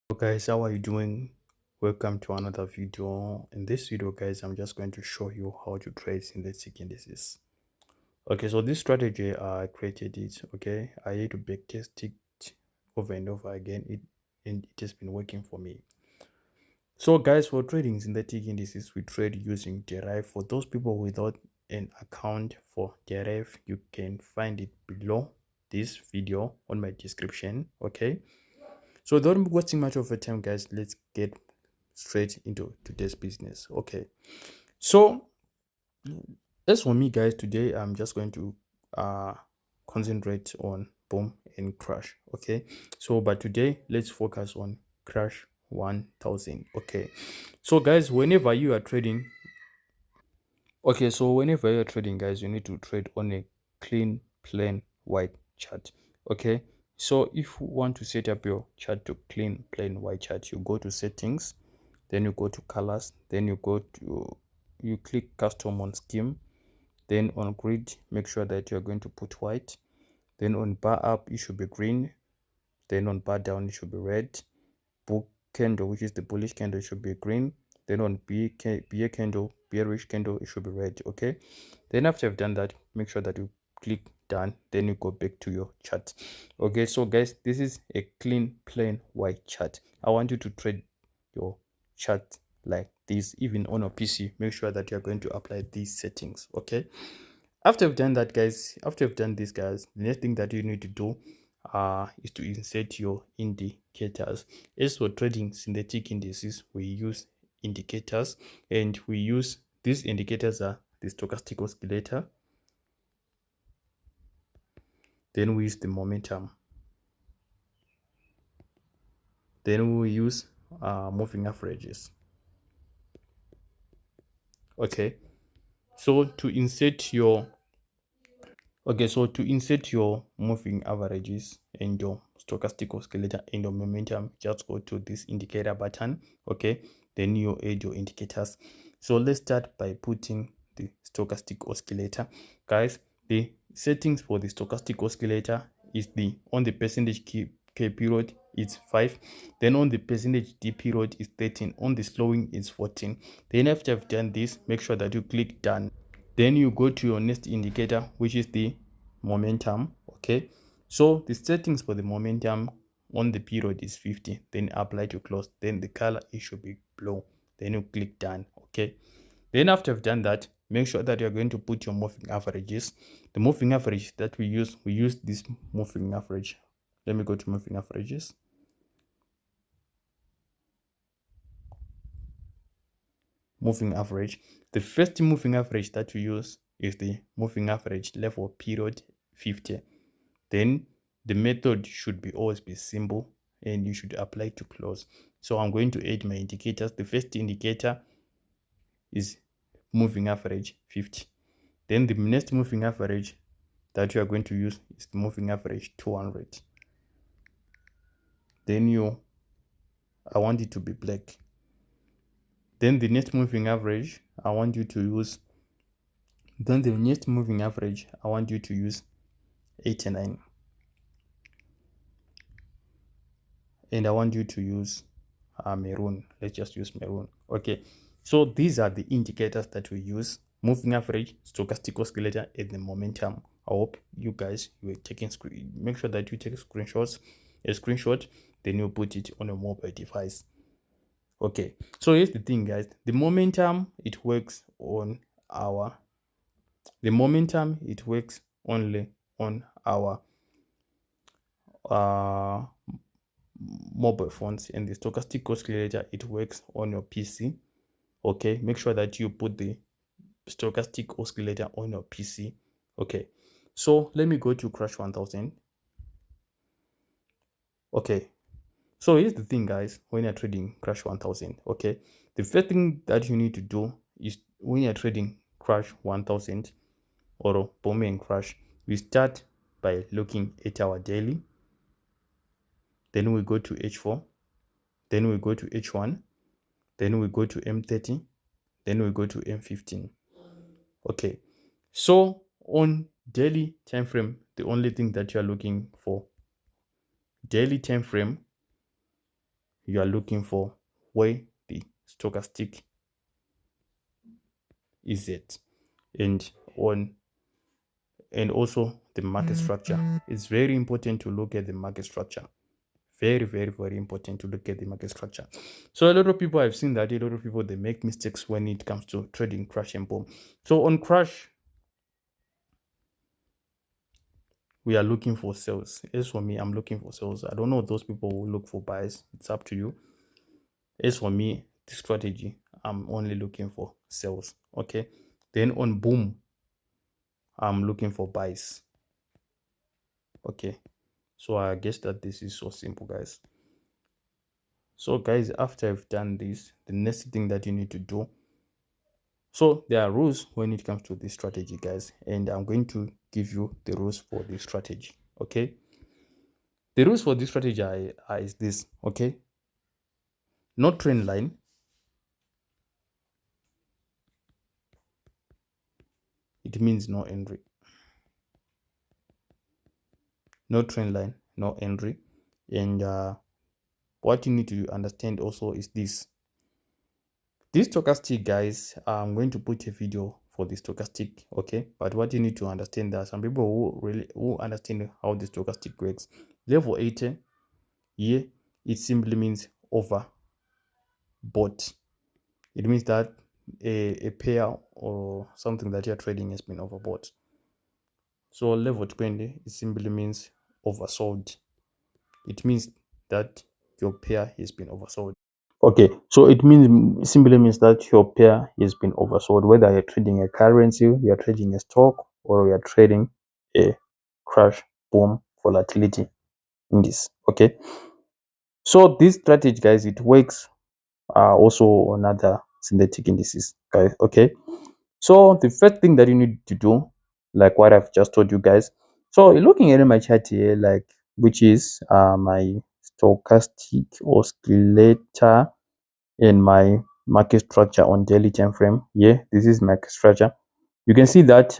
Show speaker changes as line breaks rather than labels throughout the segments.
Hello guys, how are you doing? Welcome to another video. In this video guys, I'm just going to show you how to trade synthetic indices. Okay, so this strategy I created it. Okay, I need to back test it over and over again, and it has been working for me. So guys, for trading synthetic indices, we trade using Derive. For those people without an account for Derive, you can find it below this video on my description. Okay, so don't be wasting much of your time guys, let's get straight into today's business. Okay, so as for me guys, today I'm just going to concentrate on boom and crash. Okay, so but today let's focus on crash 1000. Okay, so guys, whenever you are trading, guys, you need to trade on a clean plain white chart. Okay, so if you want to set up your chart to clean plain white chart, you go to settings, then you go to colors, then you click custom on scheme, then on grid make sure that you're going to put white, then on bar up it should be green, then on bar down it should be red, book candle, which is the bullish candle, should be green, then on bear candle, bearish candle, it should be red. Okay, then after you've done that, make sure that you click done, then you go back to your chart. Okay, so guys, this is a clean plain white chart. I want you to trade your chart like this. Even on a PC, make sure that you're going to apply these settings. Okay, after you've done that guys, after you've done this guys, the next thing that you need to do is to insert your indicators. As for trading synthetic indices, we use indicators, and we use these indicators are the stochastic oscillator, then we use the momentum, then we use moving averages. Okay, so to insert your moving averages and your stochastic oscillator and your momentum, just go to this indicator button. Okay, then you add your indicators. So let's start by putting the stochastic oscillator. Guys, the settings for the stochastic oscillator is on the percentage K period is 5, then on the percentage D period is 13, on the slowing is 14. Then after you've done this, make sure that you click done, then you go to your next indicator, which is the momentum. Okay, so the settings for the momentum on the period is 50, then apply to close, then the color it should be blue, then you click done. Okay, then after you've done that, make sure that you're going to put your moving averages. The moving average that we use this moving average. Let me go to moving averages. Moving average, the first moving average that we use is the moving average level period 50. Then the method should always be simple, and you should apply to close. So I'm going to add my indicators. The first indicator is moving average 50, then the next moving average that you are going to use is the moving average 200. Then I want it to be black. Then the next moving average I want you to use 89, and I want you to use maroon. Let's just use maroon. Okay, so these are the indicators that we use: moving average, stochastic oscillator, and the momentum. I hope you guys were taking make sure that you take a screenshot, then you put it on a mobile device. Okay, so here's the thing guys, the momentum it works only on our mobile phones, and the stochastic oscillator it works on your PC. Okay, make sure that you put the stochastic oscillator on your PC. Okay, so let me go to crash 1000. Okay, so here's the thing guys, when you're trading crash 1000, okay, the first thing that you need to do is, when you're trading crash 1000 or boom and crash, we start by looking at our daily, then we go to H4, then we go to H1, then we go to M30, then we go to M15. Okay, so on daily time frame, the only thing that you are looking for, daily time frame, you are looking for where the stochastic is at, and on and also the market structure. It's very important to look at the market structure. Very important to look at the market structure. So a lot of people, I've seen that a lot of people, they make mistakes when it comes to trading crash and boom. So on crash, we are looking for sales. As for me, I'm looking for sales. I don't know those people who look for buys. It's up to you. As for me, the strategy, I'm only looking for sales. Okay. Then on boom, I'm looking for buys. Okay. So I guess that this is so simple, guys. So guys, after I've done this, the next thing that you need to do, so there are rules when it comes to this strategy, guys, and I'm going to give you the rules for this strategy. Okay. The rules for this strategy is this. Okay. No trend line. It means no entry. No trend line, no entry. And what you need to understand also is this. This stochastic, guys, I'm going to put a video for the stochastic, okay? But what you need to understand, that some people who understand how the stochastic works. Level 80 here, it simply means overbought. It means that a pair or something that you're trading has been overbought. So level 20, it simply means oversold. It means that your pair has been oversold. Okay, so simply means that your pair has been oversold, whether you're trading a currency, you're trading a stock, or you're trading a crash, boom, volatility index. Okay, so this strategy, guys, it works also on other synthetic indices, guys. Okay, so the first thing that you need to do, like what I've just told you guys. So you're looking at my chart here, like which is my stochastic oscillator in my market structure on daily time frame. Yeah, this is market structure. You can see that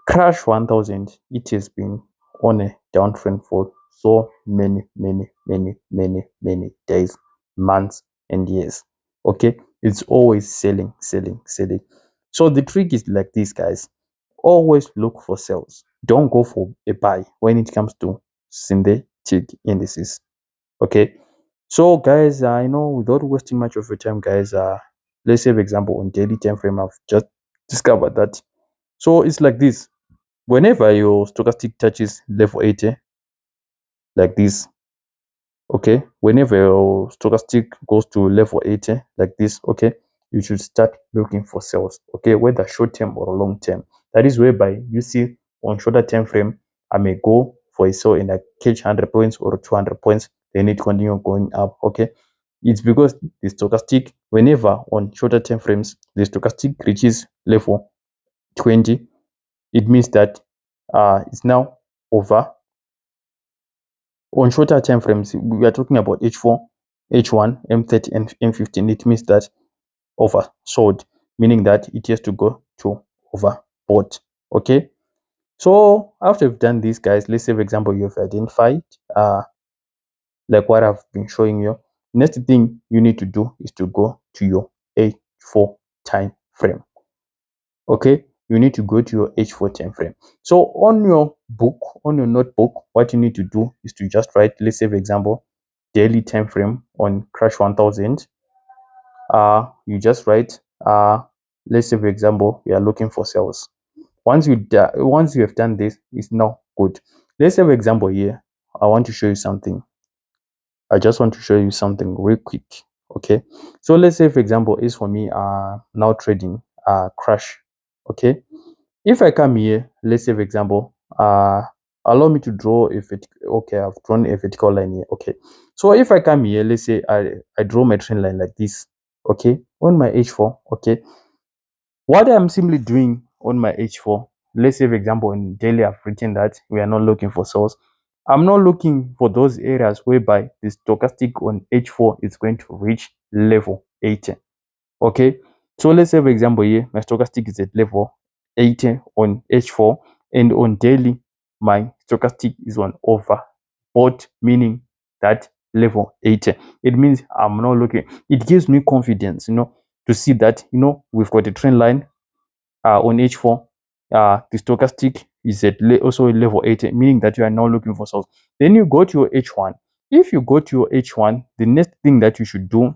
crash 1000, it has been on a downtrend for so many days, months and years. Okay, it's always selling. So the trick is like this, guys. Always look for sales. Don't go for a buy when it comes to synthetic indices. Okay, so guys, I know, without wasting much of your time, guys, let's say for example on daily time frame, I've just discovered that. So it's like this. Whenever your stochastic touches level 80, like this, okay, whenever your stochastic goes to level 80 like this, okay, you should start looking for sales, okay, whether short term or long term. That is whereby you see on shorter time frame, I may go for a sell and I catch 100 points or 200 points, then it continue going up. Okay, it's because the stochastic, whenever on shorter time frames the stochastic reaches level 20, it means that it's now over. On shorter time frames, we are talking about H4, H1, M30, and M15. It means that oversold, meaning that it has to go to overbought. Okay, so after you've done this, guys, let's say for example you've identified like what I've been showing you. Next thing you need to do is to go to your H4 time frame. Okay, you need to go to your H4 time frame. So on your book, on your notebook, what you need to do is to just write, let's say for example, daily time frame on crash 1000. You just write, let's say for example, we are looking for sales. Once you have done this, it's now good. Let's say for example here, I want to show you something. I just want to show you something real quick. Okay, so let's say for example, is for me now trading crash. Okay, if I come here, let's say for example, allow me to draw a vertical. Okay, I've drawn a vertical line here. Okay, so if I come here, let's say I draw my trend line like this. Okay, on my H4. Okay, what I'm simply doing on my H4, let's say for example in daily I've written that we are not looking for sales. I'm not looking for those areas whereby the stochastic on H4 is going to reach level 80. Okay, so let's say for example here my stochastic is at level 80 on H4, and on daily my stochastic is on overbought, meaning that level 80. It means I'm not looking. It gives me confidence, to see that, we've got a trend line on H4. The stochastic is at also a level 80, meaning that you are now looking for sales. Then you go to your H1. If you go to your H1, the next thing that you should do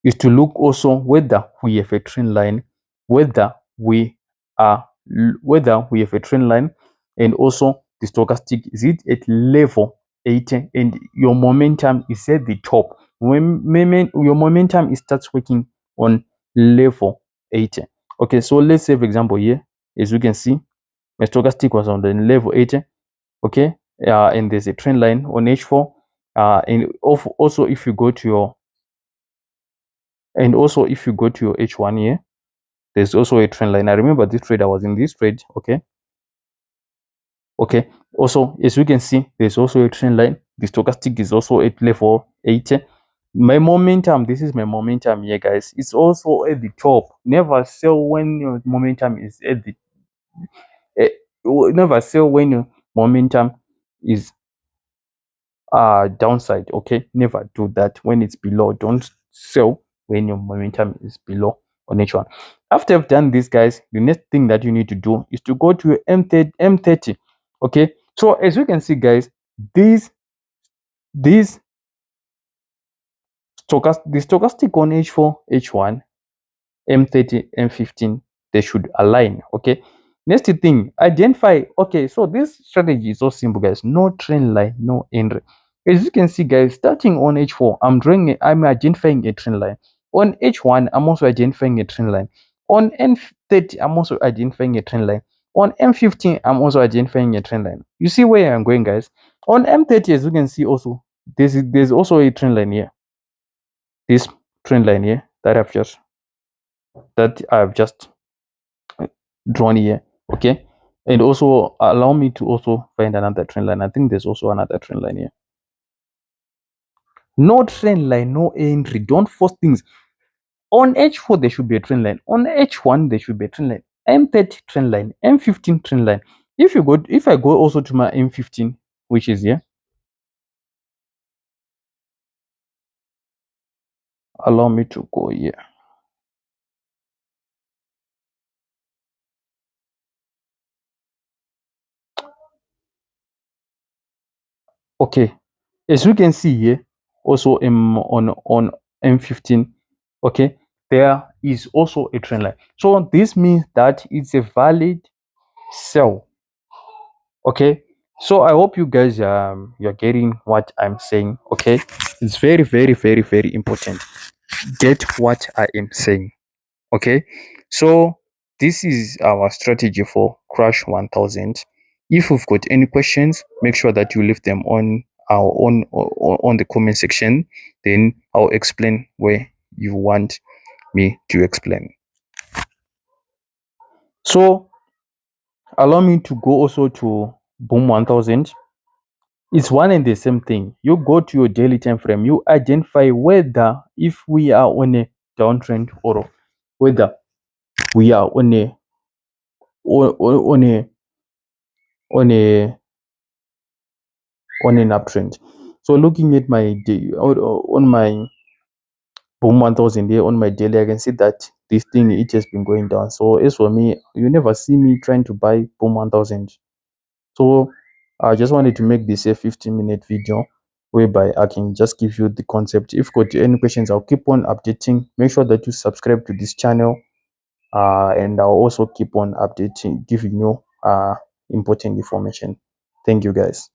is to look also whether we have a trend line, whether we whether we have a trend line, and also the stochastic is it at level 80, and your momentum is at the top. When your momentum starts working on level 80. Okay, so let's say for example here, as you can see, my stochastic was on the level 80. Okay, and there's a trend line on H4. And also if you go to your H1 here, there's also a trend line. I remember this trade, I was in this trade. Okay, also as you can see, there's also a trend line. The stochastic is also at level 80. My momentum, this is my momentum here, guys. It's also at the top. Never sell when your momentum is at the eh, never sell when your momentum is downside. Okay, never do that when it's below. Don't sell when your momentum is below on H1. After you've done this, guys, the next thing that you need to do is to go to your M30. Okay, so as you can see, guys, these the stochastic on H4, H1, M30, M15, they should align. Okay, next thing, identify. Okay, so this strategy is so simple, guys. No trend line, no entry. As you can see, guys, starting on H4, I'm identifying a trend line. On H1, I'm also identifying a trend line. On M30, I'm also identifying a trend line. On M15, I'm also identifying a trend line. You see where I'm going, guys. On M30, as you can see, also there's also a trend line here. This trend line here that I've just drawn here. Okay, and also allow me to also find another trend line. I think there's also another trend line here. No trend line, no entry. Don't force things. On H4 there should be a trend line. On H1 there should be a trend line. M30 trend line, M15 trend line. If I go also to my M15, which is here, allow me to go here. Okay, as you can see here, also on M15, okay, there is also a trend line. So this means that it's a valid sell. Okay, so I hope you guys you're getting what I'm saying. Okay, it's very, very, very, very important. Get what I am saying. Okay, so this is our strategy for crash 1000. If you've got any questions, make sure that you leave them on the comment section. Then I'll explain where you want me to explain. So allow me to go also to boom 1000. It's one and the same thing. You go to your daily time frame, you identify whether if we are on a downtrend or whether we are on a on a on a on an uptrend. So looking at my day on my boom 1000 here on my daily, I can see that this thing, it has been going down. So as for me, you never see me trying to buy boom 1000. So I just wanted to make this a 15-minute video whereby I can just give you the concept. If you've got any questions, I'll keep on updating. Make sure that you subscribe to this channel, and I'll also keep on updating, giving you important information. Thank you, guys.